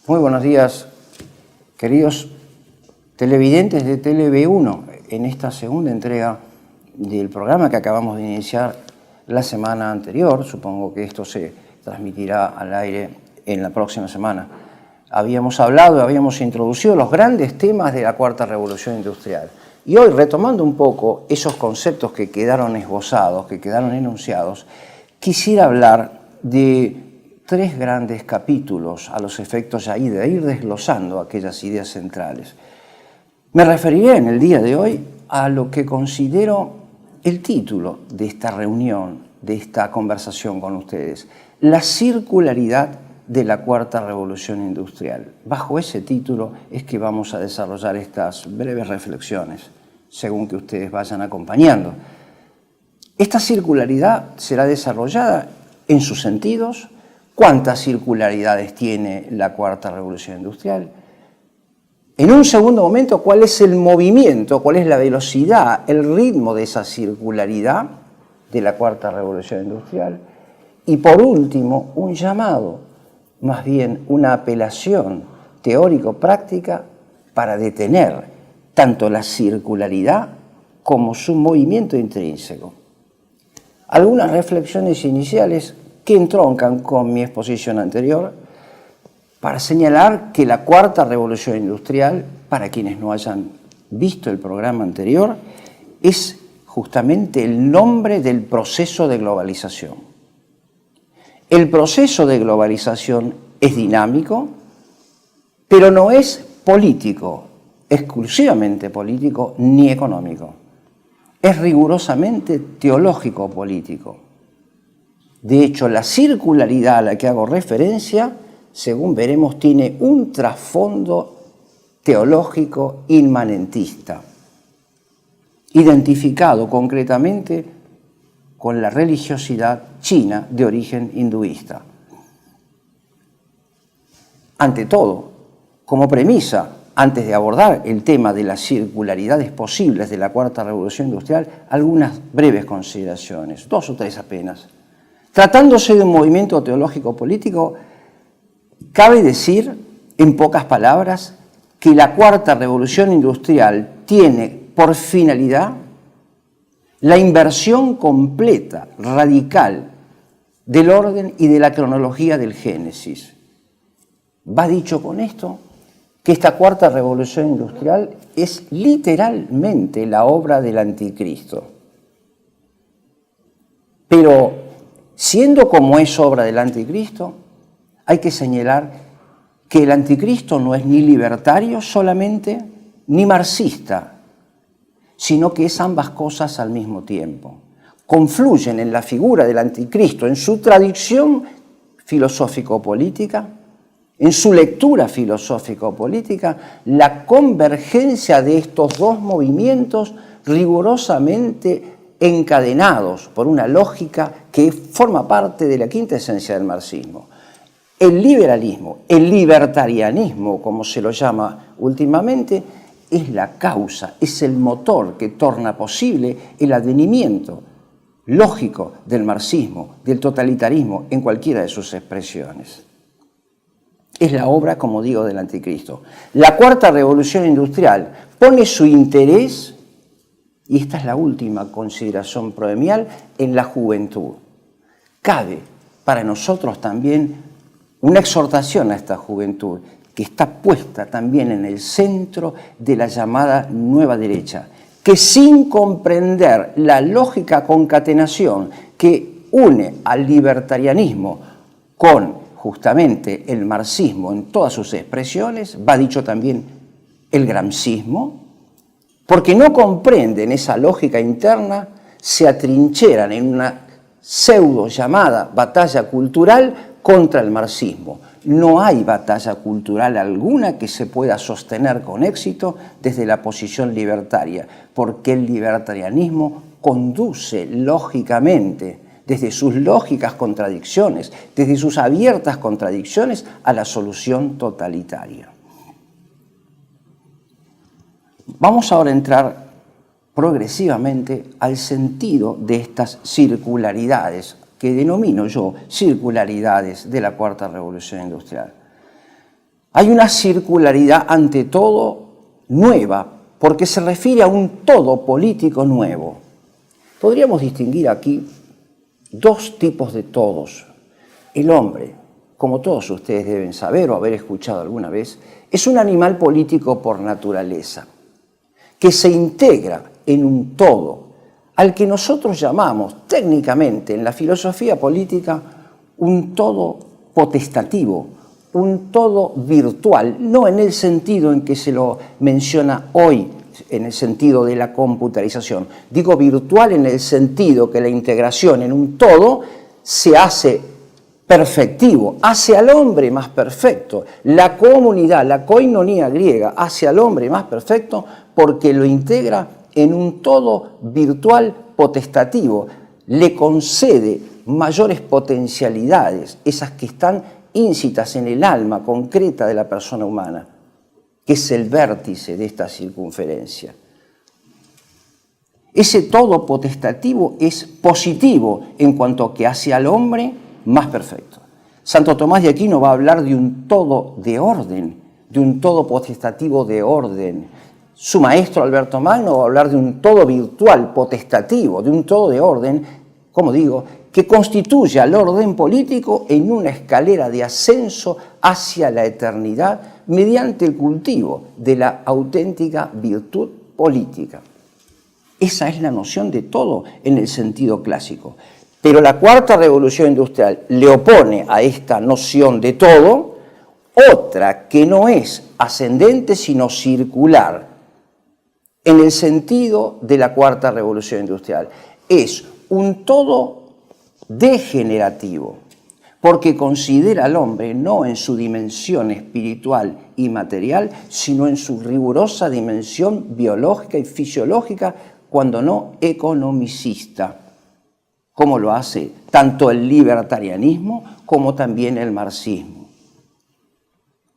Muy buenos días, queridos televidentes de TLV1, en esta segunda entrega del programa que acabamos de iniciar la semana anterior. Supongo que esto se transmitirá al aire en la próxima semana. Habíamos introducido los grandes temas de la Cuarta Revolución Industrial. Y hoy, retomando un poco esos conceptos que quedaron esbozados, que quedaron enunciados, quisiera hablar de tres grandes capítulos a los efectos de ir desglosando aquellas ideas centrales. Me referiré en el día de hoy a lo que considero el título de esta reunión, de esta conversación con ustedes, la circularidad de la Cuarta Revolución Industrial. Bajo ese título es que vamos a desarrollar estas breves reflexiones, según que ustedes vayan acompañando. Esta circularidad será desarrollada en sus sentidos. ¿Cuántas circularidades tiene la Cuarta Revolución Industrial? En un segundo momento, ¿cuál es el movimiento, cuál es la velocidad, el ritmo de esa circularidad de la Cuarta Revolución Industrial? Y por último, un llamado, más bien una apelación teórico-práctica para detener tanto la circularidad como su movimiento intrínseco. Algunas reflexiones iniciales que entroncan con mi exposición anterior para señalar que la Cuarta Revolución Industrial, para quienes no hayan visto el programa anterior, es justamente el nombre del proceso de globalización. El proceso de globalización es dinámico, pero no es político, exclusivamente político ni económico. Es rigurosamente teológico-político. De hecho, la circularidad a la que hago referencia, según veremos, tiene un trasfondo teológico inmanentista, identificado concretamente con la religiosidad china de origen hinduista. Ante todo, como premisa, antes de abordar el tema de las circularidades posibles de la Cuarta Revolución Industrial, algunas breves consideraciones, 2 o 3 apenas. Tratándose de un movimiento teológico-político, cabe decir, en pocas palabras, que la Cuarta Revolución Industrial tiene por finalidad la inversión completa, radical, del orden y de la cronología del Génesis. Va dicho con esto que esta Cuarta Revolución Industrial es literalmente la obra del Anticristo. Pero siendo como es obra del Anticristo, hay que señalar que el Anticristo no es ni libertario solamente, ni marxista, sino que es ambas cosas al mismo tiempo. Confluyen en la figura del Anticristo, en su tradición filosófico-política, en su lectura filosófico-política, la convergencia de estos dos movimientos rigurosamente encadenados por una lógica que forma parte de la quinta esencia del marxismo. El liberalismo, el libertarianismo, como se lo llama últimamente, es la causa, es el motor que torna posible el advenimiento lógico del marxismo, del totalitarismo, en cualquiera de sus expresiones. Es la obra, como digo, del Anticristo. La Cuarta Revolución Industrial pone su interés, y esta es la última consideración proemial, en la juventud. Cabe para nosotros también una exhortación a esta juventud, que está puesta también en el centro de la llamada nueva derecha, que sin comprender la lógica concatenación que une al libertarianismo con justamente el marxismo en todas sus expresiones, va dicho también el gramscismo, porque no comprenden esa lógica interna, se atrincheran en una pseudo llamada batalla cultural contra el marxismo. No hay batalla cultural alguna que se pueda sostener con éxito desde la posición libertaria, porque el libertarianismo conduce lógicamente, desde sus lógicas contradicciones, desde sus abiertas contradicciones, a la solución totalitaria. Vamos ahora a entrar progresivamente al sentido de estas circularidades, que denomino yo circularidades de la Cuarta Revolución Industrial. Hay una circularidad ante todo nueva, porque se refiere a un todo político nuevo. Podríamos distinguir aquí dos tipos de todos. El hombre, como todos ustedes deben saber o haber escuchado alguna vez, es un animal político por naturaleza, que se integra en un todo, al que nosotros llamamos técnicamente en la filosofía política un todo potestativo, un todo virtual, no en el sentido en que se lo menciona hoy, en el sentido de la computarización. Digo virtual en el sentido que la integración en un todo se hace perfectivo, hace al hombre más perfecto. La comunidad, la koinonía griega, hace al hombre más perfecto porque lo integra en un todo virtual potestativo, le concede mayores potencialidades, esas que están íncitas en el alma concreta de la persona humana, que es el vértice de esta circunferencia. Ese todo potestativo es positivo en cuanto que hace al hombre más perfecto. Santo Tomás de Aquino va a hablar de un todo de orden, de un todo potestativo de orden. Su maestro Alberto Magno va a hablar de un todo virtual, potestativo, de un todo de orden, como digo, que constituye al orden político en una escalera de ascenso hacia la eternidad mediante el cultivo de la auténtica virtud política. Esa es la noción de todo en el sentido clásico. Pero la cuarta revolución industrial le opone a esta noción de todo otra que no es ascendente sino circular. En el sentido de la cuarta revolución industrial es un todo degenerativo, porque considera al hombre no en su dimensión espiritual y material, sino en su rigurosa dimensión biológica y fisiológica, cuando no economicista, como lo hace tanto el libertarianismo como también el marxismo.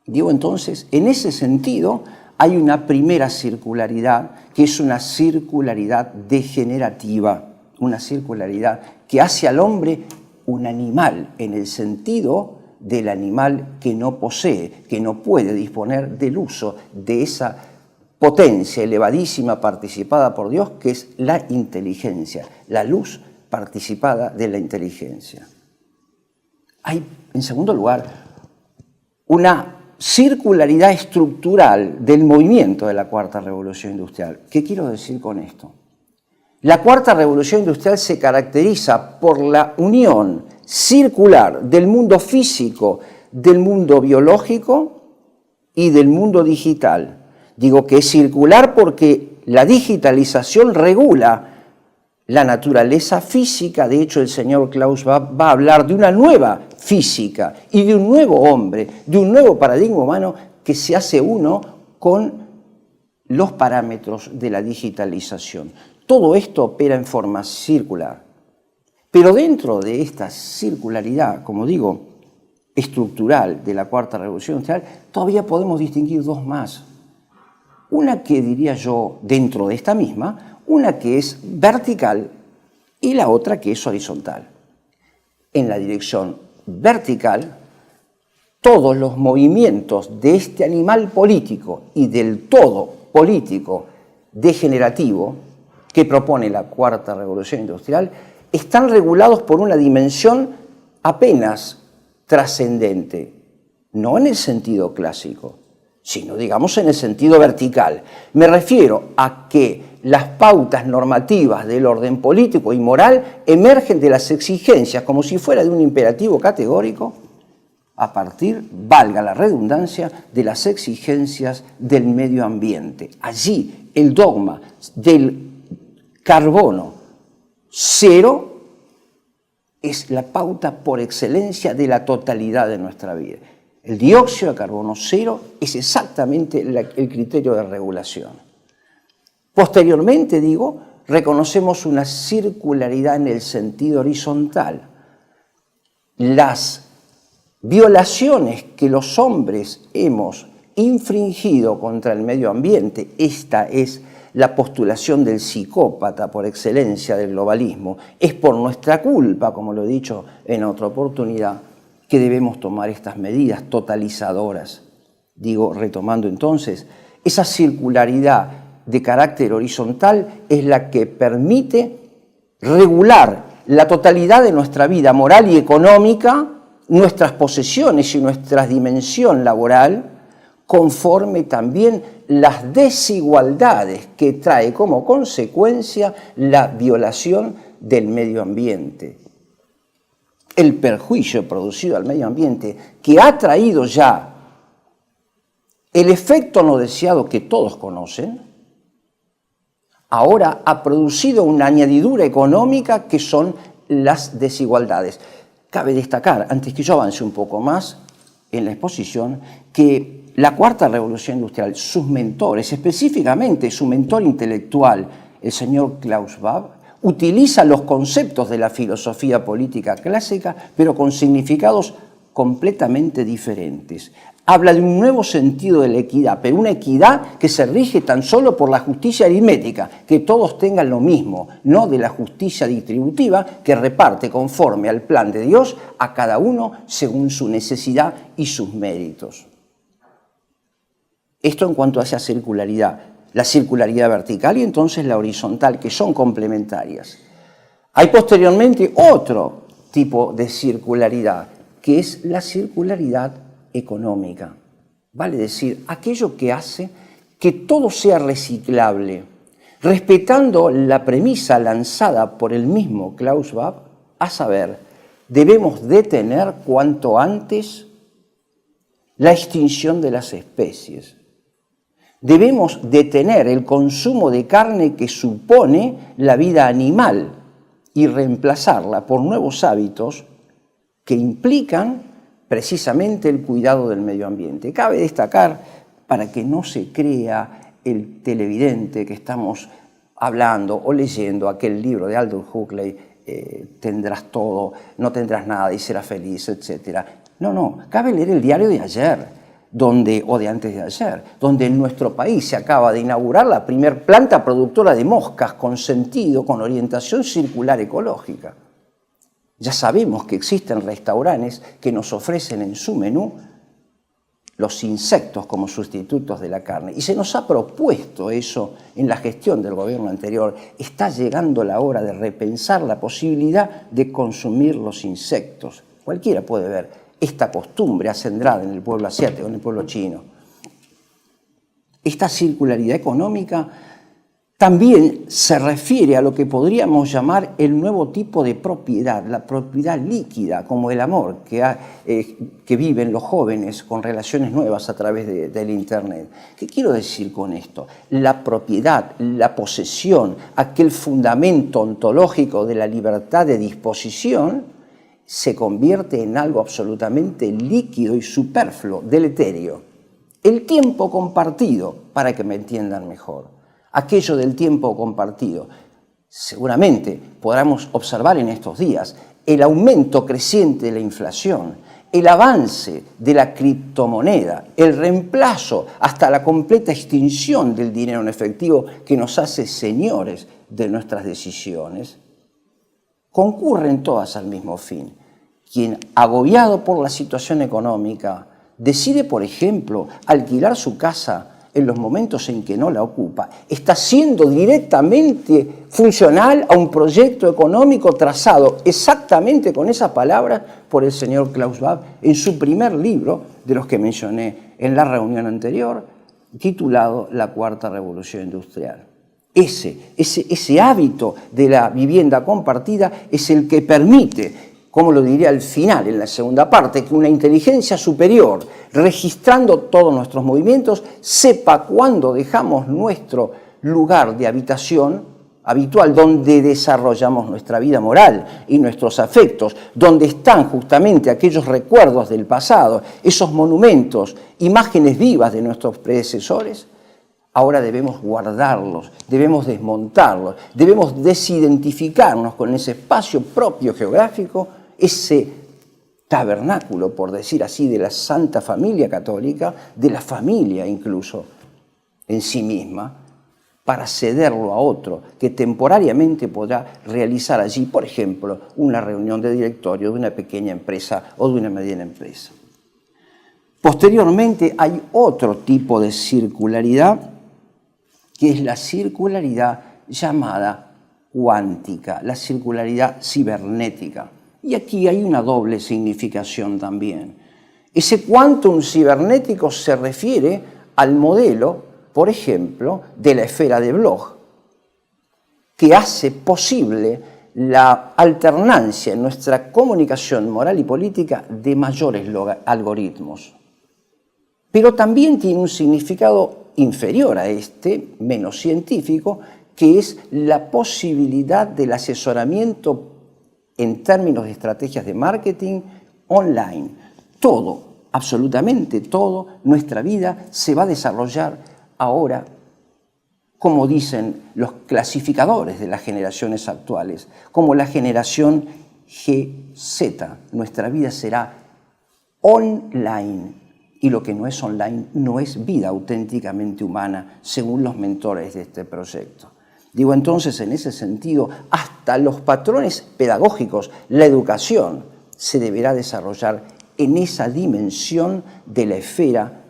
Digo entonces, en ese sentido hay una primera circularidad, que es una circularidad degenerativa, una circularidad que hace al hombre un animal, en el sentido del animal que no posee, que no puede disponer del uso de esa potencia elevadísima participada por Dios, que es la inteligencia, la luz participada de la inteligencia. Hay, en segundo lugar, una circularidad estructural del movimiento de la cuarta revolución industrial. ¿Qué quiero decir con esto? La cuarta revolución industrial se caracteriza por la unión circular del mundo físico, del mundo biológico y del mundo digital. Digo que es circular porque la digitalización regula la naturaleza física. De hecho, el señor Klaus va a hablar de una nueva física y de un nuevo hombre, de un nuevo paradigma humano que se hace uno con los parámetros de la digitalización. Todo esto opera en forma circular. Pero dentro de esta circularidad, como digo, estructural de la cuarta revolución industrial, todavía podemos distinguir dos más. Una que diría yo, dentro de esta misma, una que es vertical y la otra que es horizontal. En la dirección vertical, todos los movimientos de este animal político y del todo político degenerativo que propone la cuarta revolución industrial están regulados por una dimensión apenas trascendente, no en el sentido clásico, sino, digamos, en el sentido vertical. Me refiero a que las pautas normativas del orden político y moral emergen de las exigencias, como si fuera de un imperativo categórico, a partir, valga la redundancia, de las exigencias del medio ambiente. Allí el dogma del carbono cero es la pauta por excelencia de la totalidad de nuestra vida. El dióxido de carbono cero es exactamente el criterio de regulación. Posteriormente, digo, reconocemos una circularidad en el sentido horizontal. Las violaciones que los hombres hemos infringido contra el medio ambiente, esta es la postulación del psicópata por excelencia del globalismo, es por nuestra culpa, como lo he dicho en otra oportunidad, que debemos tomar estas medidas totalizadoras Digo, retomando entonces, esa circularidad de carácter horizontal es la que permite regular la totalidad de nuestra vida moral y económica, nuestras posesiones y nuestra dimensión laboral, conforme también las desigualdades que trae como consecuencia la violación del medio ambiente. El perjuicio producido al medio ambiente, que ha traído ya el efecto no deseado que todos conocen, ahora ha producido una añadidura económica que son las desigualdades. Cabe destacar, antes que yo avance un poco más en la exposición, que la Cuarta Revolución Industrial, sus mentores, específicamente su mentor intelectual, el señor Klaus Schwab, utiliza los conceptos de la filosofía política clásica, pero con significados completamente diferentes. Habla de un nuevo sentido de la equidad, pero una equidad que se rige tan solo por la justicia aritmética, que todos tengan lo mismo, no de la justicia distributiva que reparte conforme al plan de Dios a cada uno según su necesidad y sus méritos. Esto en cuanto a esa circularidad, la circularidad vertical y entonces la horizontal, que son complementarias. Hay posteriormente otro tipo de circularidad, que es la circularidad económica. Vale decir, aquello que hace que todo sea reciclable, respetando la premisa lanzada por el mismo Klaus Schwab, a saber, debemos detener cuanto antes la extinción de las especies. Debemos detener el consumo de carne que supone la vida animal y reemplazarla por nuevos hábitos que implican precisamente el cuidado del medio ambiente. Cabe destacar, para que no se crea el televidente que estamos hablando o leyendo aquel libro de Aldous Huxley, tendrás todo, no tendrás nada y serás feliz, etc. No, cabe leer el diario de ayer, o de antes de ayer, donde en nuestro país se acaba de inaugurar la primer planta productora de moscas con sentido, con orientación circular ecológica. Ya sabemos que existen restaurantes que nos ofrecen en su menú los insectos como sustitutos de la carne. Y se nos ha propuesto eso en la gestión del gobierno anterior. Está llegando la hora de repensar la posibilidad de consumir los insectos. Cualquiera puede ver esta costumbre acendrada en el pueblo asiático, en el pueblo chino. Esta circularidad económica también se refiere a lo que podríamos llamar el nuevo tipo de propiedad, la propiedad líquida, como el amor que viven los jóvenes con relaciones nuevas a través del Internet. ¿Qué quiero decir con esto? La propiedad, la posesión, aquel fundamento ontológico de la libertad de disposición, se convierte en algo absolutamente líquido y superfluo, deleterio. El tiempo compartido, para que me entiendan mejor. Aquello del tiempo compartido. Seguramente podremos observar en estos días el aumento creciente de la inflación, el avance de la criptomoneda, el reemplazo hasta la completa extinción del dinero en efectivo que nos hace señores de nuestras decisiones. Concurren todas al mismo fin. Quien, agobiado por la situación económica, decide, por ejemplo, alquilar su casa en los momentos en que no la ocupa, está siendo directamente funcional a un proyecto económico trazado exactamente con esas palabras por el señor Klaus Schwab en su primer libro, de los que mencioné en la reunión anterior, titulado La Cuarta Revolución Industrial. Ese hábito de la vivienda compartida es el que permite, como lo diré al final, en la segunda parte, que una inteligencia superior, registrando todos nuestros movimientos, sepa cuándo dejamos nuestro lugar de habitación habitual, donde desarrollamos nuestra vida moral y nuestros afectos, donde están justamente aquellos recuerdos del pasado, esos monumentos, imágenes vivas de nuestros predecesores. Ahora debemos guardarlos, debemos desmontarlos, debemos desidentificarnos con ese espacio propio geográfico, ese tabernáculo, por decir así, de la Santa Familia Católica, de la familia incluso en sí misma, para cederlo a otro que temporariamente podrá realizar allí, por ejemplo, una reunión de directorio de una pequeña empresa o de una mediana empresa. Posteriormente hay otro tipo de circularidad, que es la circularidad llamada cuántica, la circularidad cibernética. Y aquí hay una doble significación también. Ese quantum cibernético se refiere al modelo, por ejemplo, de la esfera de Bloch, que hace posible la alternancia en nuestra comunicación moral y política de mayores algoritmos. Pero también tiene un significado inferior a este, menos científico, que es la posibilidad del asesoramiento en términos de estrategias de marketing online. Todo, absolutamente todo, nuestra vida se va a desarrollar ahora, como dicen los clasificadores de las generaciones actuales, como la generación GZ. Nuestra vida será online. Y lo que no es online no es vida auténticamente humana, según los mentores de este proyecto. Digo entonces, en ese sentido, hasta los patrones pedagógicos, la educación, se deberá desarrollar en esa dimensión de la esfera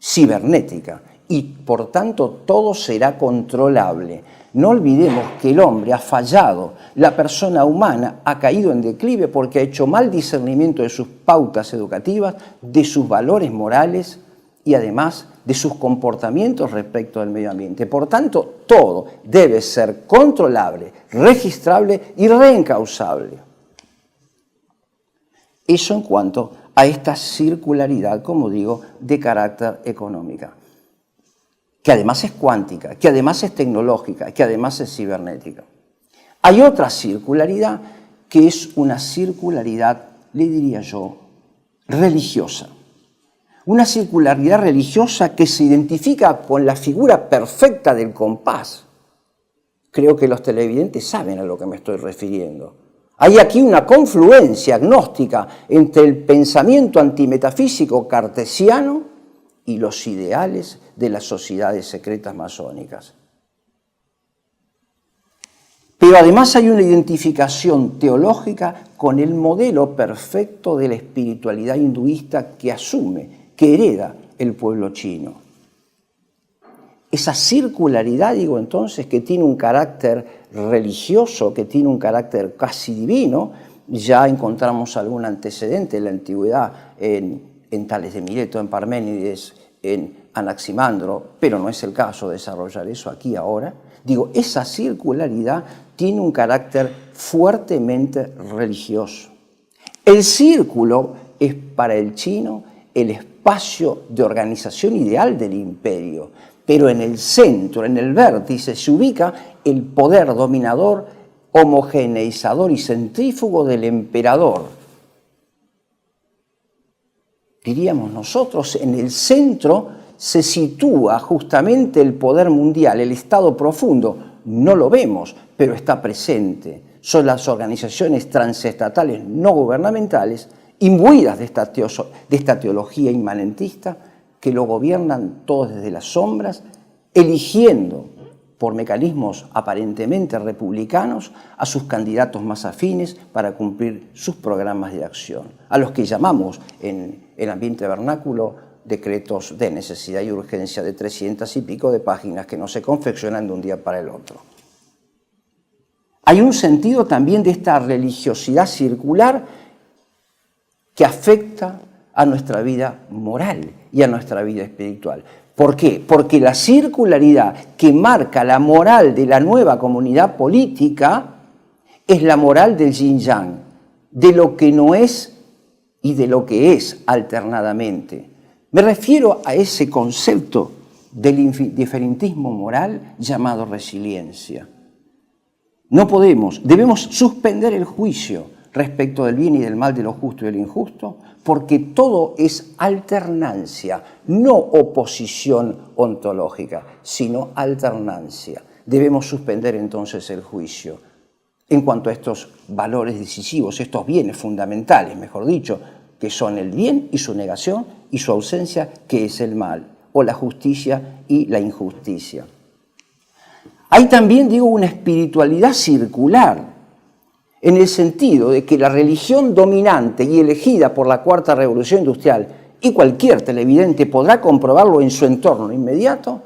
cibernética. Y, por tanto, todo será controlable. No olvidemos que el hombre ha fallado, la persona humana ha caído en declive porque ha hecho mal discernimiento de sus pautas educativas, de sus valores morales y además de sus comportamientos respecto del medio ambiente. Por tanto, todo debe ser controlable, registrable y reencausable. Eso en cuanto a esta circularidad, como digo, de carácter económica, que además es cuántica, que además es tecnológica, que además es cibernética. Hay otra circularidad que es una circularidad, le diría yo, religiosa. Una circularidad religiosa que se identifica con la figura perfecta del compás. Creo que los televidentes saben a lo que me estoy refiriendo. Hay aquí una confluencia gnóstica entre el pensamiento antimetafísico cartesiano y los ideales de las sociedades secretas masónicas. Pero además hay una identificación teológica con el modelo perfecto de la espiritualidad hinduista que asume, que hereda el pueblo chino. Esa circularidad, digo entonces, que tiene un carácter religioso, que tiene un carácter casi divino, ya encontramos algún antecedente en la antigüedad en Tales de Mileto, en Parménides, en Anaximandro, pero no es el caso de desarrollar eso aquí ahora. Digo, esa circularidad tiene un carácter fuertemente religioso. El círculo es para el chino el espacio de organización ideal del imperio, pero en el centro, en el vértice, se ubica el poder dominador, homogeneizador y centrífugo del emperador. Diríamos nosotros, en el centro se sitúa justamente el poder mundial, el Estado profundo. No lo vemos, pero está presente. Son las organizaciones transestatales no gubernamentales, imbuidas de esta teología inmanentista, que lo gobiernan todo desde las sombras, eligiendo por mecanismos aparentemente republicanos a sus candidatos más afines para cumplir sus programas de acción, a los que llamamos en el ambiente vernáculo decretos de necesidad y urgencia de 300 y pico de páginas que no se confeccionan de un día para el otro. Hay un sentido también de esta religiosidad circular que afecta a nuestra vida moral y a nuestra vida espiritual. ¿Por qué? Porque la circularidad que marca la moral de la nueva comunidad política es la moral del yin-yang, de lo que no es y de lo que es alternadamente. Me refiero a ese concepto del diferentismo moral llamado resiliencia. No podemos, debemos suspender el juicio respecto del bien y del mal, de lo justo y del injusto, porque todo es alternancia, no oposición ontológica, sino alternancia. Debemos suspender entonces el juicio en cuanto a estos valores decisivos, estos bienes fundamentales, mejor dicho, que son el bien y su negación y su ausencia, que es el mal, o la justicia y la injusticia. Hay también, digo, una espiritualidad circular, en el sentido de que la religión dominante y elegida por la Cuarta Revolución Industrial y cualquier televidente podrá comprobarlo en su entorno inmediato,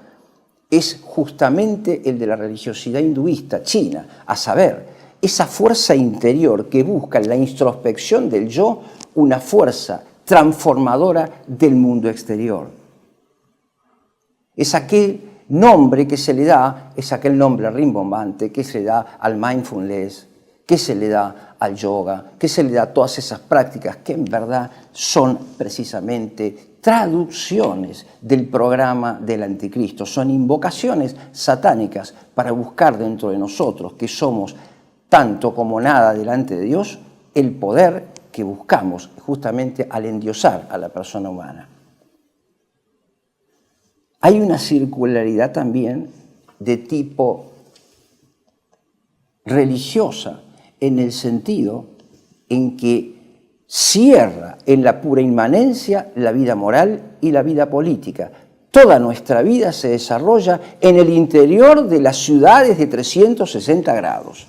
es justamente el de la religiosidad hinduista china, a saber, esa fuerza interior que busca en la introspección del yo una fuerza transformadora del mundo exterior. Es aquel nombre que se le da, es aquel nombre rimbombante que se le da al mindfulness, que se le da al yoga, que se le da a todas esas prácticas que en verdad son precisamente traducciones del programa del anticristo, son invocaciones satánicas para buscar dentro de nosotros, que somos tanto como nada delante de Dios, el poder que buscamos justamente al endiosar a la persona humana. Hay una circularidad también de tipo religiosa, en el sentido en que cierra en la pura inmanencia la vida moral y la vida política. Toda nuestra vida se desarrolla en el interior de las ciudades de 360 grados.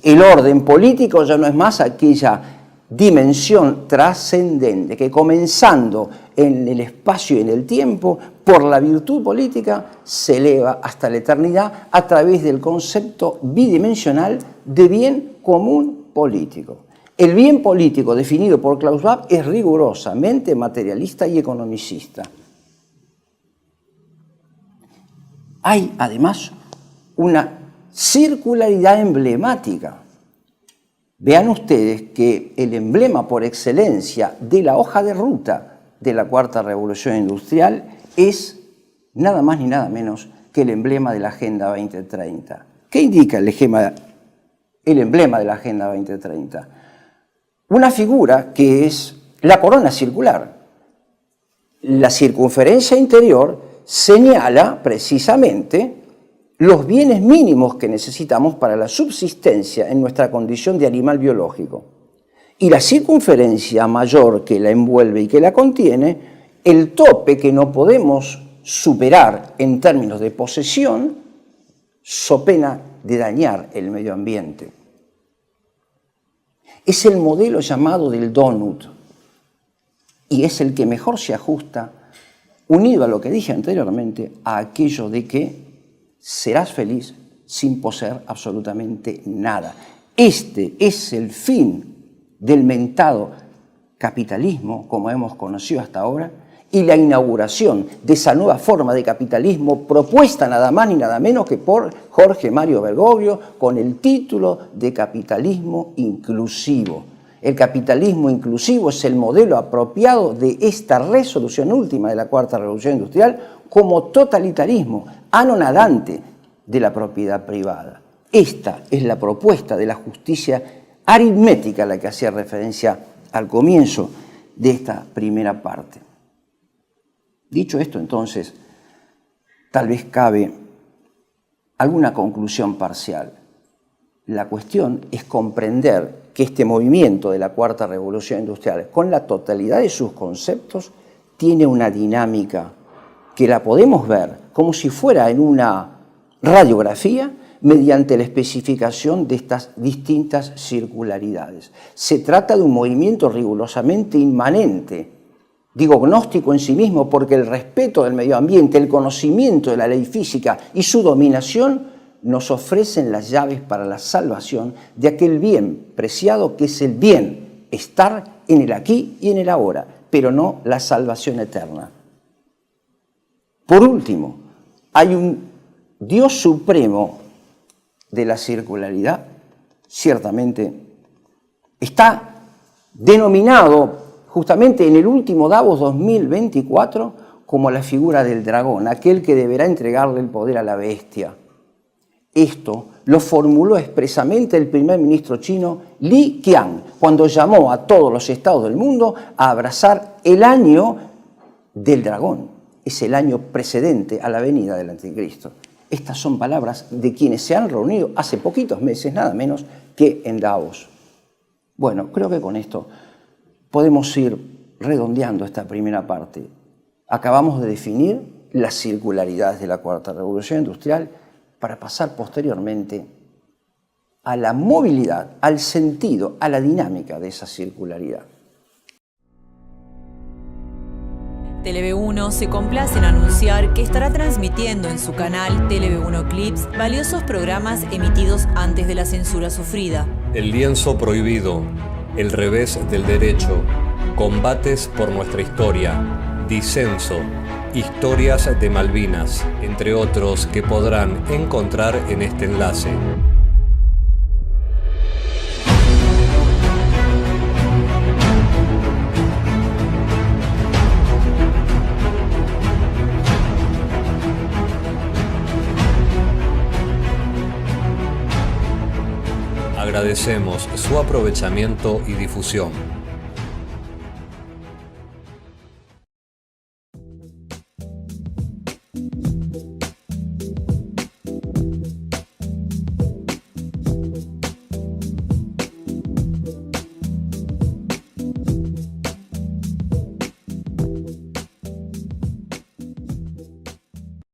El orden político ya no es más aquella dimensión trascendente que, comenzando en el espacio y en el tiempo, por la virtud política se eleva hasta la eternidad a través del concepto bidimensional de bien común político. El bien político definido por Klaus Schwab es rigurosamente materialista y economicista. Hay además una circularidad emblemática. Vean ustedes que el emblema por excelencia de la hoja de ruta de la Cuarta Revolución Industrial es nada más ni nada menos que el emblema de la Agenda 2030. ¿Qué indica el emblema de la Agenda 2030? Una figura que es la corona circular. La circunferencia interior señala precisamente los bienes mínimos que necesitamos para la subsistencia en nuestra condición de animal biológico. Y la circunferencia mayor que la envuelve y que la contiene, el tope que no podemos superar en términos de posesión, so pena de dañar el medio ambiente. Es el modelo llamado del donut y es el que mejor se ajusta, unido a lo que dije anteriormente, a aquello de que serás feliz sin poseer absolutamente nada. Este es el fin del mentado capitalismo, como hemos conocido hasta ahora, y la inauguración de esa nueva forma de capitalismo propuesta nada más ni nada menos que por Jorge Mario Bergoglio con el título de capitalismo inclusivo. El capitalismo inclusivo es el modelo apropiado de esta resolución última de la Cuarta Revolución Industrial como totalitarismo anonadante de la propiedad privada. Esta es la propuesta de la justicia aritmética a la que hacía referencia al comienzo de esta primera parte. Dicho esto, entonces, tal vez cabe alguna conclusión parcial. La cuestión es comprender que este movimiento de la Cuarta Revolución Industrial, con la totalidad de sus conceptos, tiene una dinámica que la podemos ver como si fuera en una radiografía mediante la especificación de estas distintas circularidades. Se trata de un movimiento rigurosamente inmanente, digo gnóstico en sí mismo, porque el respeto del medio ambiente, el conocimiento de la ley física y su dominación nos ofrecen las llaves para la salvación de aquel bien preciado que es el bien, estar en el aquí y en el ahora, pero no la salvación eterna. Por último, hay un Dios supremo de la circularidad, ciertamente, está denominado justamente en el último Davos 2024 como la figura del dragón, aquel que deberá entregarle el poder a la bestia. Esto lo formuló expresamente el primer ministro chino Li Qiang cuando llamó a todos los estados del mundo a abrazar el año del dragón. Es el año precedente a la venida del anticristo. Estas son palabras de quienes se han reunido hace poquitos meses, nada menos que en Davos. Bueno, creo que con esto podemos ir redondeando esta primera parte. Acabamos de definir las circularidades de la Cuarta Revolución Industrial para pasar posteriormente a la movilidad, al sentido, a la dinámica de esa circularidad. Tele-V1 se complace en anunciar que estará transmitiendo en su canal Tele-V1 Clips valiosos programas emitidos antes de la censura sufrida. El lienzo prohibido, El revés del derecho, Combates por nuestra historia, Disenso, Historias de Malvinas, entre otros que podrán encontrar en este enlace. Agradecemos su aprovechamiento y difusión.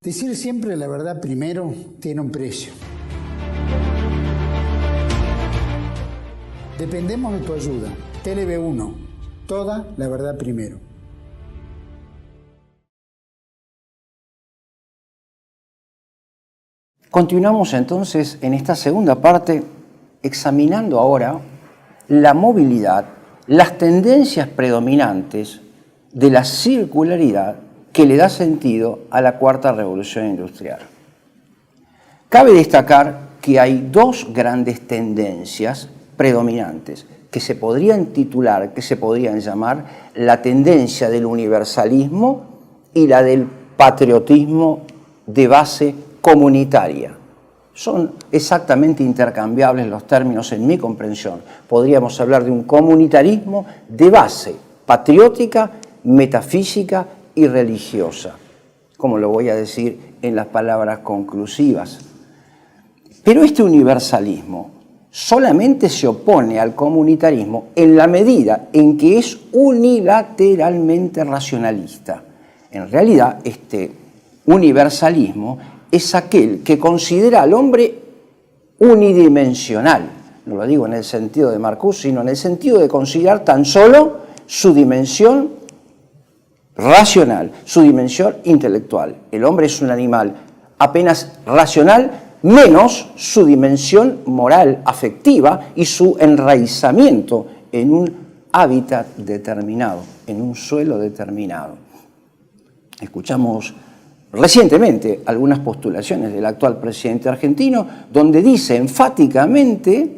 Decir siempre la verdad primero tiene un precio. Dependemos de tu ayuda. Tele-V1, toda la verdad primero. Continuamos entonces en esta segunda parte examinando ahora la movilidad, las tendencias predominantes de la circularidad que le da sentido a la cuarta revolución industrial. Cabe destacar que hay dos grandes tendencias predominantes que se podrían titular, que se podrían llamar la tendencia del universalismo y la del patriotismo de base comunitaria. Son exactamente intercambiables los términos en mi comprensión. Podríamos hablar de un comunitarismo de base patriótica, metafísica y religiosa, como lo voy a decir en las palabras conclusivas. Pero este universalismo solamente se opone al comunitarismo en la medida en que es unilateralmente racionalista. En realidad, este universalismo es aquel que considera al hombre unidimensional. No lo digo en el sentido de Marcuse, sino en el sentido de considerar tan solo su dimensión racional, su dimensión intelectual. El hombre es un animal apenas racional, menos su dimensión moral, afectiva y su enraizamiento en un hábitat determinado, en un suelo determinado. Escuchamos recientemente algunas postulaciones del actual presidente argentino donde dice enfáticamente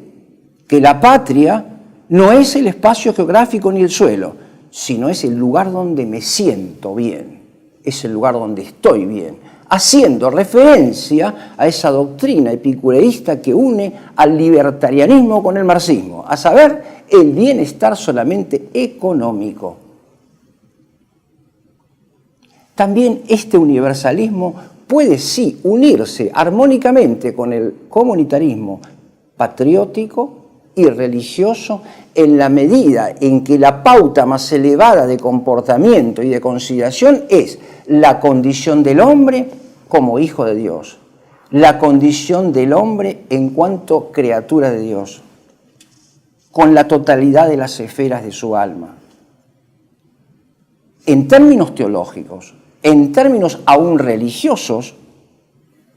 que la patria no es el espacio geográfico ni el suelo, sino es el lugar donde me siento bien, es el lugar donde estoy bien, haciendo referencia a esa doctrina epicureísta que une al libertarianismo con el marxismo, a saber, el bienestar solamente económico. También este universalismo puede sí unirse armónicamente con el comunitarismo patriótico y religioso en la medida en que la pauta más elevada de comportamiento y de consideración es la condición del hombre como hijo de Dios, la condición del hombre en cuanto criatura de Dios, con la totalidad de las esferas de su alma. En términos teológicos, en términos aún religiosos,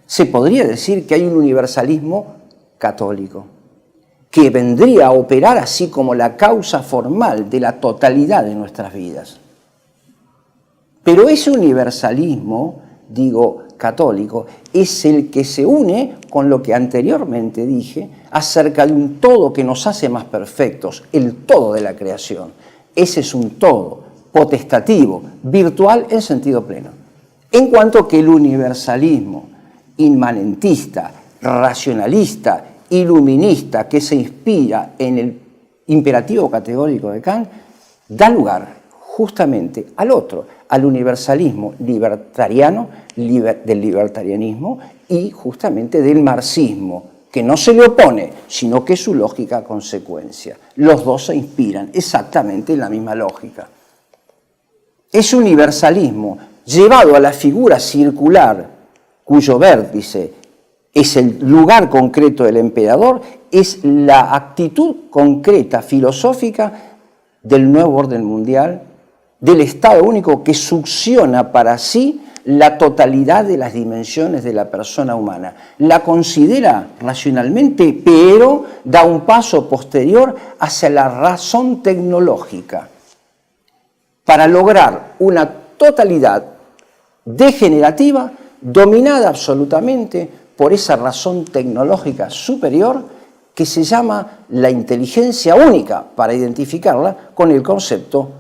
se podría decir que hay un universalismo católico, que vendría a operar así como la causa formal de la totalidad de nuestras vidas. Pero ese universalismo, digo católico, es el que se une con lo que anteriormente dije acerca de un todo que nos hace más perfectos, el todo de la creación. Ese es un todo potestativo, virtual en sentido pleno. En cuanto que el universalismo inmanentista, racionalista, iluminista, que se inspira en el imperativo categórico de Kant, da lugar justamente al otro, al universalismo libertariano, del libertarianismo y justamente del marxismo, que no se le opone, sino que es su lógica consecuencia. Los dos se inspiran exactamente en la misma lógica. Ese universalismo llevado a la figura circular, cuyo vértice es el lugar concreto del emperador, es la actitud concreta filosófica del nuevo orden mundial del Estado único que succiona para sí la totalidad de las dimensiones de la persona humana. La considera racionalmente, pero da un paso posterior hacia la razón tecnológica para lograr una totalidad degenerativa dominada absolutamente por esa razón tecnológica superior que se llama la inteligencia única, para identificarla con el concepto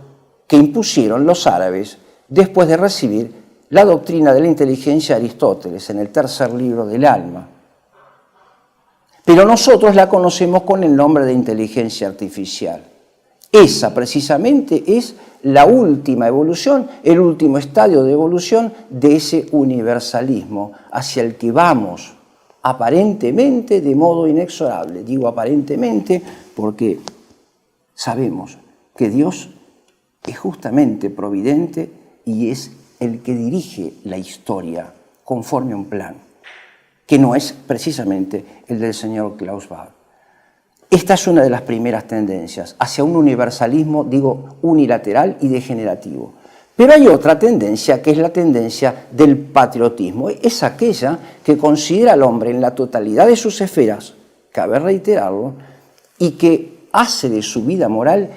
que impusieron los árabes después de recibir la doctrina de la inteligencia de Aristóteles en el tercer libro del alma. Pero nosotros la conocemos con el nombre de inteligencia artificial. Esa precisamente es la última evolución, el último estadio de evolución de ese universalismo hacia el que vamos aparentemente de modo inexorable. Digo aparentemente porque sabemos que Dios es justamente providente y es el que dirige la historia conforme a un plan, que no es precisamente el del señor Klaus Schwab. Esta es una de las primeras tendencias, hacia un universalismo, digo, unilateral y degenerativo. Pero hay otra tendencia, que es la tendencia del patriotismo. Es aquella que considera al hombre en la totalidad de sus esferas, cabe reiterarlo, y que hace de su vida moral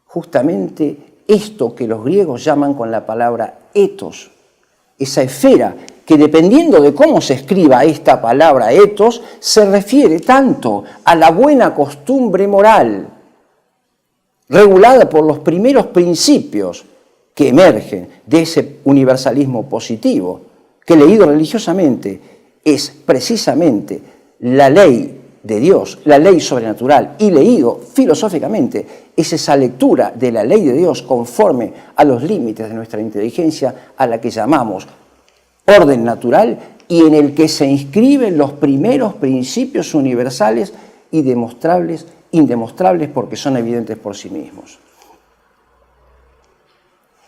justamente esto que los griegos llaman con la palabra ethos, esa esfera que dependiendo de cómo se escriba esta palabra ethos, se refiere tanto a la buena costumbre moral, regulada por los primeros principios que emergen de ese universalismo positivo, que leído religiosamente es precisamente la ley de Dios, la ley sobrenatural, y leído filosóficamente es esa lectura de la ley de Dios conforme a los límites de nuestra inteligencia, a la que llamamos orden natural, y en el que se inscriben los primeros principios universales y demostrables, indemostrables porque son evidentes por sí mismos.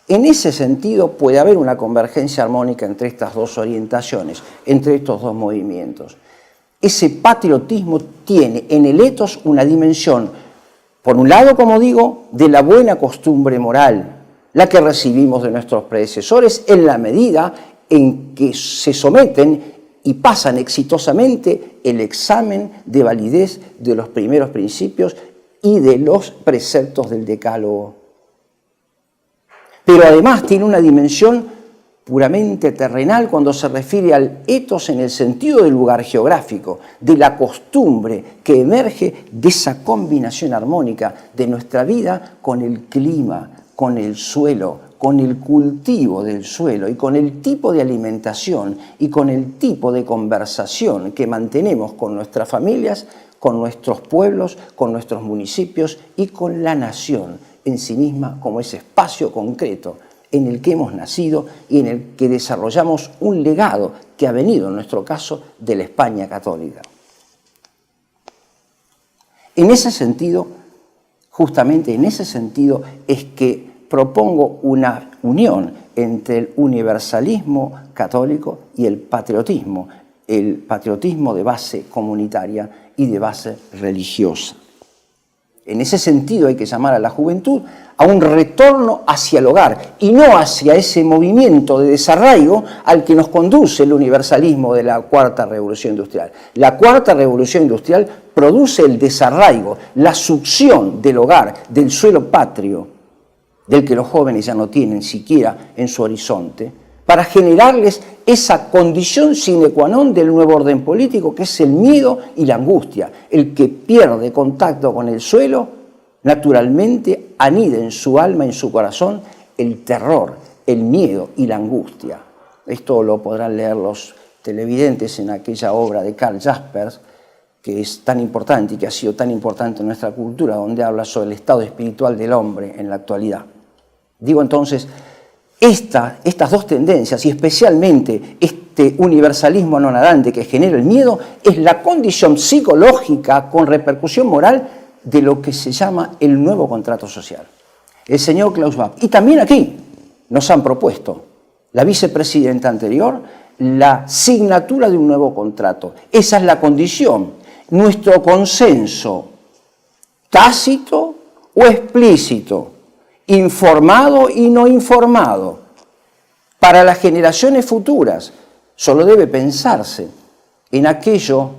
En ese sentido puede haber una convergencia armónica entre estas dos orientaciones, entre estos dos movimientos. Ese patriotismo tiene en el ethos una dimensión, por un lado, como digo, de la buena costumbre moral, la que recibimos de nuestros predecesores en la medida en que se someten y pasan exitosamente el examen de validez de los primeros principios y de los preceptos del Decálogo. Pero además tiene una dimensión puramente terrenal cuando se refiere al ethos en el sentido del lugar geográfico, de la costumbre que emerge de esa combinación armónica de nuestra vida con el clima, con el suelo, con el cultivo del suelo y con el tipo de alimentación y con el tipo de conversación que mantenemos con nuestras familias, con nuestros pueblos, con nuestros municipios y con la nación en sí misma como ese espacio concreto en el que hemos nacido y en el que desarrollamos un legado que ha venido, en nuestro caso, de la España católica. En ese sentido, justamente en ese sentido, es que propongo una unión entre el universalismo católico y el patriotismo de base comunitaria y de base religiosa. En ese sentido hay que llamar a la juventud a un retorno hacia el hogar y no hacia ese movimiento de desarraigo al que nos conduce el universalismo de la Cuarta Revolución Industrial. La Cuarta Revolución Industrial produce el desarraigo, la succión del hogar, del suelo patrio, del que los jóvenes ya no tienen siquiera en su horizonte, para generarles esa condición sine qua non del nuevo orden político, que es el miedo y la angustia. El que pierde contacto con el suelo, naturalmente anida en su alma, en su corazón, el terror, el miedo y la angustia. Esto lo podrán leer los televidentes en aquella obra de Karl Jaspers, que es tan importante y que ha sido tan importante en nuestra cultura, donde habla sobre el estado espiritual del hombre en la actualidad. Digo entonces, estas dos tendencias, y especialmente este universalismo anonadante que genera el miedo, es la condición psicológica con repercusión moral de lo que se llama el nuevo contrato social. El señor Klaus Schwab, y también aquí nos han propuesto la vicepresidenta anterior, la signatura de un nuevo contrato. Esa es la condición, nuestro consenso tácito o explícito informado y no informado, para las generaciones futuras. Solo debe pensarse en aquello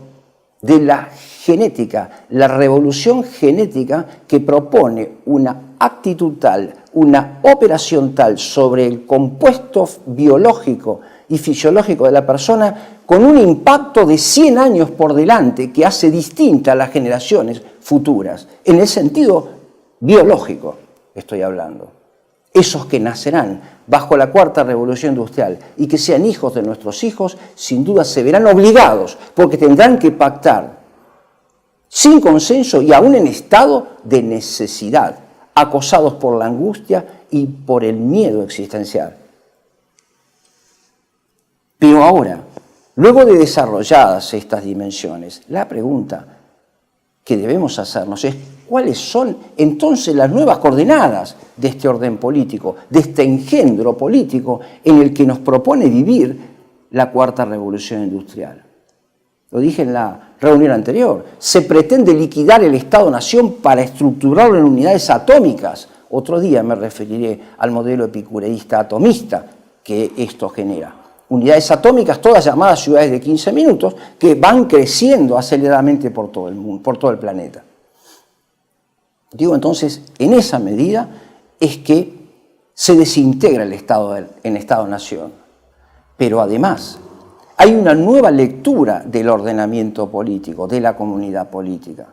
de la genética, la revolución genética que propone una actitud tal, una operación tal sobre el compuesto biológico y fisiológico de la persona, con un impacto de 100 años por delante que hace distinta a las generaciones futuras. En el sentido biológico estoy hablando. Esos que nacerán bajo la cuarta revolución industrial y que sean hijos de nuestros hijos, sin duda se verán obligados, porque tendrán que pactar sin consenso y aún en estado de necesidad, acosados por la angustia y por el miedo existencial. Pero ahora, luego de desarrolladas estas dimensiones, la pregunta que debemos hacernos es cuáles son entonces las nuevas coordenadas de este orden político, de este engendro político en el que nos propone vivir la cuarta revolución industrial. Lo dije en la reunión anterior, se pretende liquidar el Estado-Nación para estructurarlo en unidades atómicas. Otro día me referiré al modelo epicureísta atomista que esto genera. Unidades atómicas, todas llamadas ciudades de 15 minutos, que van creciendo aceleradamente por todo el mundo, por todo el planeta. Digo entonces, en esa medida es que se desintegra el Estado en Estado-Nación. Pero además, hay una nueva lectura del ordenamiento político, de la comunidad política.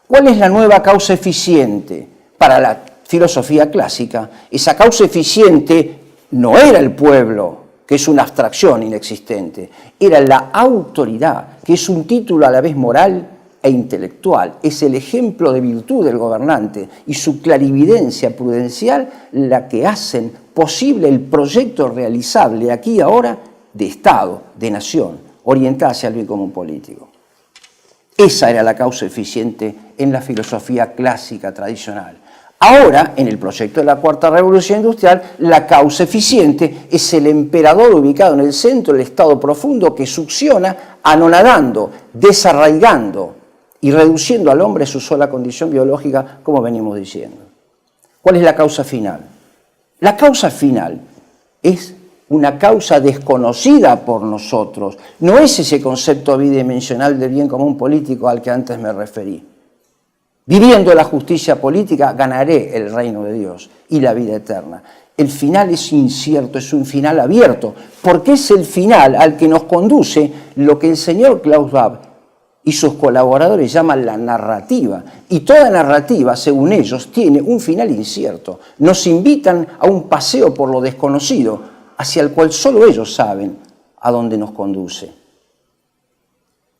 ¿Cuál es la nueva causa eficiente? Para la filosofía clásica, esa causa eficiente no era el pueblo, que es una abstracción inexistente, era la autoridad, que es un título a la vez moral e intelectual, es el ejemplo de virtud del gobernante y su clarividencia prudencial la que hacen posible el proyecto realizable aquí y ahora de Estado, de nación, orientada hacia el bien común político. Esa era la causa eficiente en la filosofía clásica tradicional. Ahora, en el proyecto de la Cuarta Revolución Industrial, la causa eficiente es el emperador ubicado en el centro del Estado profundo que succiona, anonadando, desarraigando y reduciendo al hombre a su sola condición biológica, como venimos diciendo. ¿Cuál es la causa final? La causa final es una causa desconocida por nosotros. No es ese concepto bidimensional del bien común político al que antes me referí. Viviendo la justicia política, ganaré el reino de Dios y la vida eterna. El final es incierto, es un final abierto, porque es el final al que nos conduce lo que el señor Klaus Schwab y sus colaboradores llaman la narrativa. Y toda narrativa, según ellos, tiene un final incierto. Nos invitan a un paseo por lo desconocido, hacia el cual solo ellos saben a dónde nos conduce.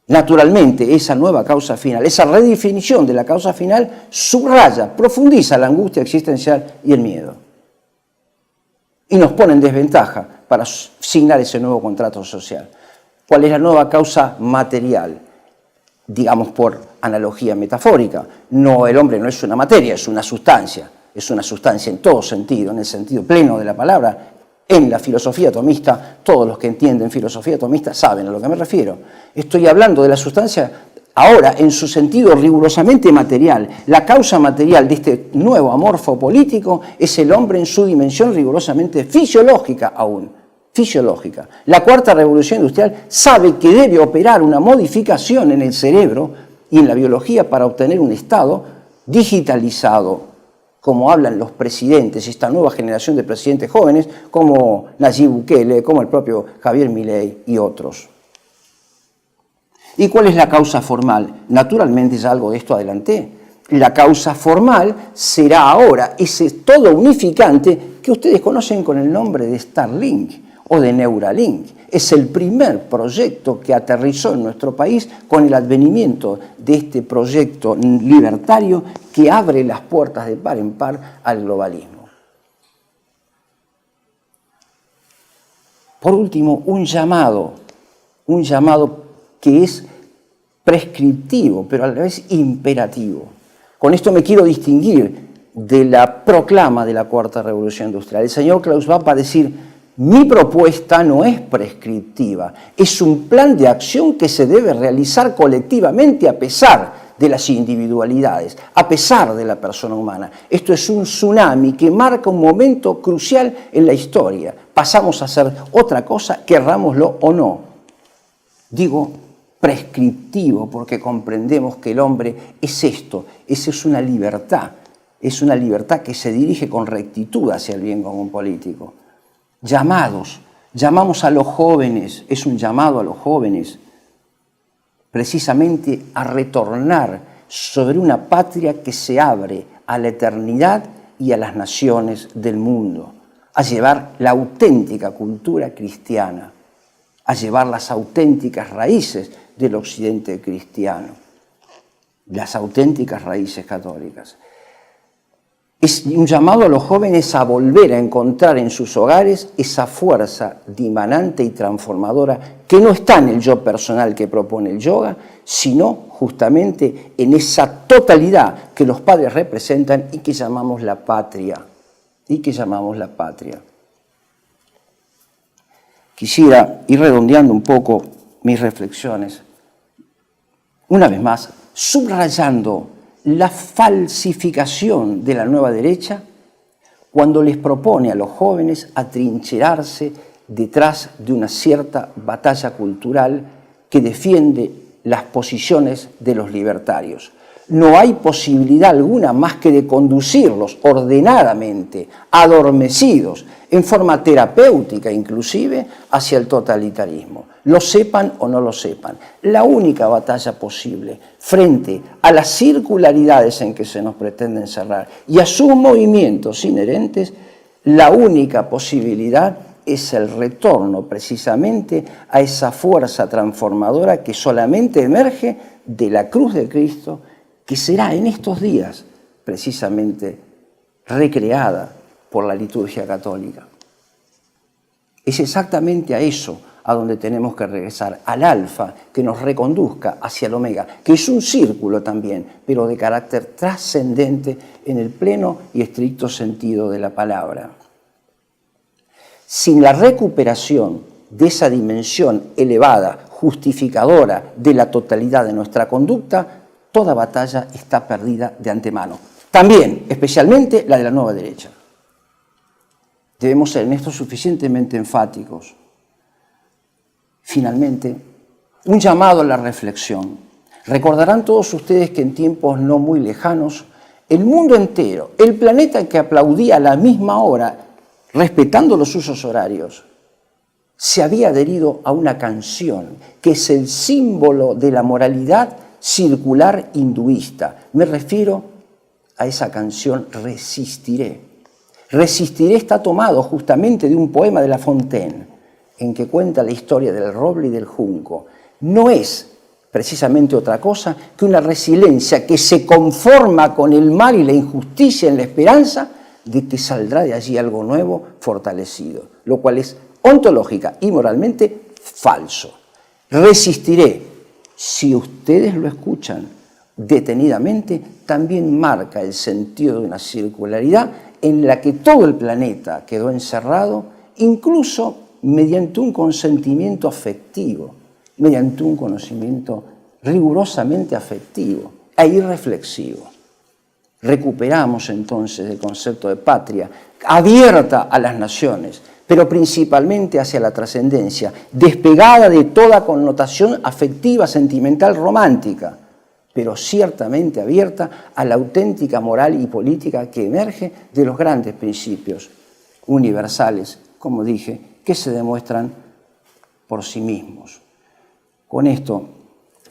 Naturalmente, esa nueva causa final, esa redefinición de la causa final, subraya, profundiza la angustia existencial y el miedo. Y nos pone en desventaja para signar ese nuevo contrato social. ¿Cuál es la nueva causa material? Digamos por analogía metafórica. No, el hombre no es una materia, es una sustancia en todo sentido, en el sentido pleno de la palabra. En la filosofía atomista, todos los que entienden filosofía atomista saben a lo que me refiero. Estoy hablando de la sustancia ahora en su sentido rigurosamente material. La causa material de este nuevo amorfo político es el hombre en su dimensión rigurosamente fisiológica aún. Fisiológica. La cuarta revolución industrial sabe que debe operar una modificación en el cerebro y en la biología para obtener un estado digitalizado, como hablan los presidentes, esta nueva generación de presidentes jóvenes, como Nayib Bukele, como el propio Javier Milei y otros. ¿Y cuál es la causa formal? Naturalmente ya algo de esto adelanté. La causa formal será ahora ese todo unificante que ustedes conocen con el nombre de Starlink o de Neuralink. Es el primer proyecto que aterrizó en nuestro país con el advenimiento de este proyecto libertario que abre las puertas de par en par al globalismo. Por último, un llamado que es prescriptivo, pero a la vez imperativo. Con esto me quiero distinguir de la proclama de la Cuarta Revolución Industrial. El señor Klaus Schwab va a decir: mi propuesta no es prescriptiva, es un plan de acción que se debe realizar colectivamente a pesar de las individualidades, a pesar de la persona humana. Esto es un tsunami que marca un momento crucial en la historia. Pasamos a ser otra cosa, querrámoslo o no. Digo prescriptivo porque comprendemos que el hombre es esto, esa es una libertad que se dirige con rectitud hacia el bien común político. Llamamos a los jóvenes, es un llamado a los jóvenes, precisamente a retornar sobre una patria que se abre a la eternidad y a las naciones del mundo, a llevar la auténtica cultura cristiana, a llevar las auténticas raíces del occidente cristiano, las auténticas raíces católicas. Es un llamado a los jóvenes a volver a encontrar en sus hogares esa fuerza dimanante y transformadora que no está en el yo personal que propone el yoga, sino justamente en esa totalidad que los padres representan y que llamamos la patria. Quisiera ir redondeando un poco mis reflexiones, una vez más, subrayando la falsificación de la nueva derecha cuando les propone a los jóvenes atrincherarse detrás de una cierta batalla cultural que defiende las posiciones de los libertarios. No hay posibilidad alguna más que de conducirlos ordenadamente, adormecidos, en forma terapéutica inclusive, hacia el totalitarismo. Lo sepan o no lo sepan. La única batalla posible frente a las circularidades en que se nos pretende encerrar y a sus movimientos inherentes, la única posibilidad es el retorno precisamente a esa fuerza transformadora que solamente emerge de la cruz de Cristo, que será en estos días precisamente recreada por la liturgia católica. Es exactamente a eso a donde tenemos que regresar, al alfa que nos reconduzca hacia el omega, que es un círculo también, pero de carácter trascendente en el pleno y estricto sentido de la palabra. Sin la recuperación de esa dimensión elevada, justificadora de la totalidad de nuestra conducta, toda batalla está perdida de antemano. También, especialmente, la de la nueva derecha. Debemos ser en esto suficientemente enfáticos. Finalmente, un llamado a la reflexión. Recordarán todos ustedes que en tiempos no muy lejanos, el mundo entero, el planeta que aplaudía a la misma hora, respetando los usos horarios, se había adherido a una canción que es el símbolo de la moralidad circular hinduista. Me refiero a esa canción Resistiré. Resistiré está tomado justamente de un poema de La Fontaine, en que cuenta la historia del roble y del junco. No es precisamente otra cosa que una resiliencia que se conforma con el mal y la injusticia en la esperanza de que saldrá de allí algo nuevo, fortalecido, lo cual es ontológica y moralmente falso. Resistiré. Si ustedes lo escuchan detenidamente, también marca el sentido de una circularidad en la que todo el planeta quedó encerrado, incluso mediante un consentimiento afectivo, mediante un conocimiento rigurosamente afectivo e irreflexivo. Recuperamos entonces el concepto de patria abierta a las naciones, pero principalmente hacia la trascendencia, despegada de toda connotación afectiva, sentimental, romántica, pero ciertamente abierta a la auténtica moral y política que emerge de los grandes principios universales, como dije, que se demuestran por sí mismos. Con esto,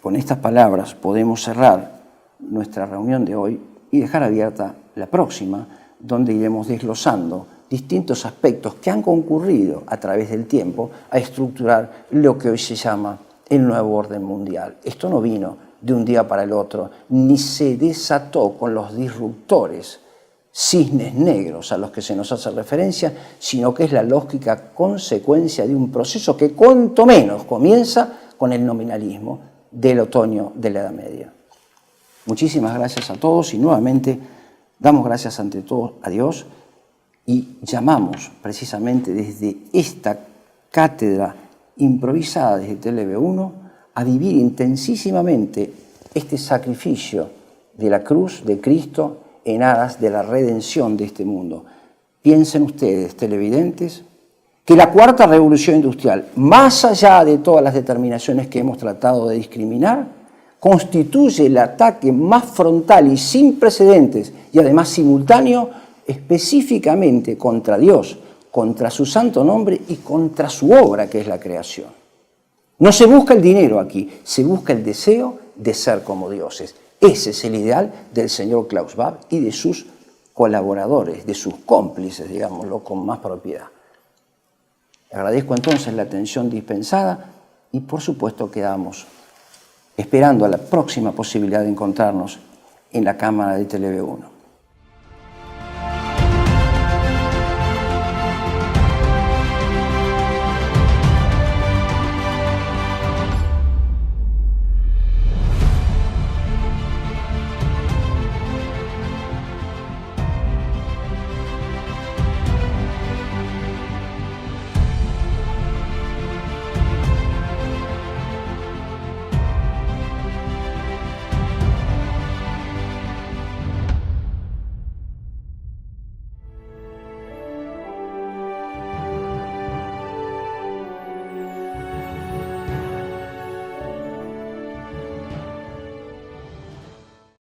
con estas palabras, podemos cerrar nuestra reunión de hoy y dejar abierta la próxima, donde iremos desglosando distintos aspectos que han concurrido a través del tiempo a estructurar lo que hoy se llama el nuevo orden mundial. Esto no vino de un día para el otro, ni se desató con los disruptores cisnes negros a los que se nos hace referencia, sino que es la lógica consecuencia de un proceso que cuanto menos comienza con el nominalismo del otoño de la Edad Media. Muchísimas gracias a todos y nuevamente damos gracias ante todo a Dios y llamamos precisamente desde esta cátedra improvisada desde TLV1 a vivir intensísimamente este sacrificio de la cruz de Cristo en aras de la redención de este mundo. Piensen ustedes, televidentes, que la cuarta revolución industrial, más allá de todas las determinaciones que hemos tratado de discriminar, constituye el ataque más frontal y sin precedentes, y además simultáneo, específicamente contra Dios, contra su santo nombre y contra su obra, que es la creación. No se busca el dinero aquí, se busca el deseo de ser como dioses. Ese es el ideal del señor Klaus Schwab y de sus colaboradores, de sus cómplices, digámoslo con más propiedad. Agradezco entonces la atención dispensada y por supuesto quedamos esperando a la próxima posibilidad de encontrarnos en la cámara de TLV1.